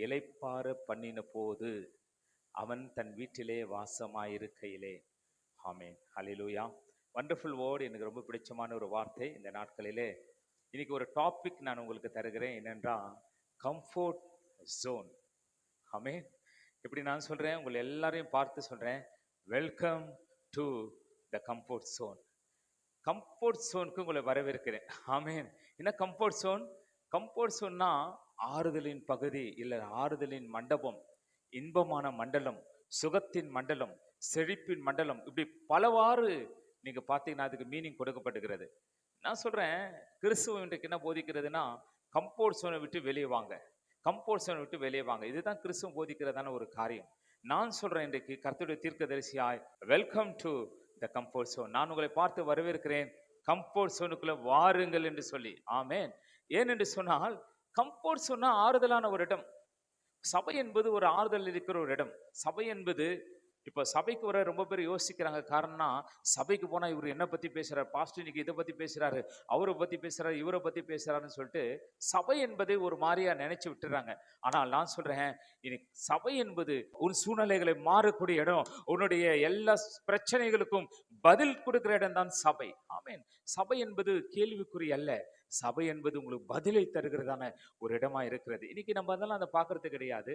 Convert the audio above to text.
இளைப்பாற பண்ணின போது அவன் தன் வீட்டிலே வாசமாயிருக்கையிலே. ஆமென், ஹல்லேலூயா. Wonderful word. எனக்கு ரொம்ப பிடிச்சமான ஒரு வார்த்தை இந்த நாட்களிலே. இன்னைக்கு ஒரு டாபிக் நான் உங்களுக்கு தருகிறேன். என்னென்றால் கம்ஃபோர்ட் ஜோன். ஆமென். இப்படி நான் சொல்றேன், உங்களை எல்லாரையும் பார்த்து சொல்றேன், welcome to the comfort zone. Comfort ஜோனுக்கு உங்களை வரவேற்கிறேன். ஆமென். என்ன கம்ஃபோர்ட் ஜோன்? கம்ஃபோர்ட் ஜோன்னா ஆறுதலின் பகுதி, இல்லை ஆறுதலின் மண்டபம், இன்பமான மண்டலம், சுகத்தின் மண்டலம், செழிப்பின் மண்டலம், இப்படி பலவாறு நீங்க பார்த்தீங்கன்னா அதுக்கு மீனிங் கொடுக்கப்படுகிறது. நான் சொல்றேன், கிறிஸ்துவ இன்றைக்கு என்ன போதிக்கிறதுனா, கம்ஃபோர்ட் ஜோனை விட்டு வெளியே வாங்க, கம்ஃபோர்ட் ஜோனை விட்டு வெளியே வாங்க. இதுதான் கிறிஸ்துவம் போதிக்கிறதான ஒரு காரியம். நான் சொல்றேன், இன்றைக்கு கர்த்தருடைய தீர்க்கதரிசியாய், welcome to the comfort zone. நான் உங்களை பார்த்து வரவேற்கிறேன், கம்ஃபோர்ட் ஜோனுக்குள்ள வாருங்கள் என்று சொல்லி. ஆமென். ஏன் என்று சொன்னால், கம்ஃபோர்ட் ஜோன்னா ஆறுதலான ஒரு இடம். சபை என்பது ஒரு ஆறுதல் இருக்கிற ஒரு இடம். சபை என்பது, இப்போ சபைக்கு வர ரொம்ப பேர் யோசிக்கிறாங்க. காரணம்னா, சபைக்கு போனா இவர் என்ன பத்தி பேசுறாரு, பாஸ்டர் இன்னைக்கு இதை பத்தி பேசுறாரு, அவரை பத்தி பேசுறாரு, இவரை பத்தி பேசுறாருன்னு சொல்லிட்டு சபை என்பதை ஒரு மாதிரியா நினைச்சு விட்டுறாங்க. ஆனால் நான் சொல்றேன், இன்னைக்கு சபை என்பது உன் சூழ்நிலைகளை மாறக்கூடிய இடம். உன்னுடைய எல்லா பிரச்சனைகளுக்கும் பதில் கொடுக்கிற இடம் தான் சபை. ஆமென். சபை என்பது கேள்விக்குறி அல்ல. சபை என்பது உங்களுக்கு பதிலை தருகிறதான ஒரு இடமா இருக்கிறது. இன்னைக்கு நம்ம அதெல்லாம் அதை பார்க்கறது கிடையாது.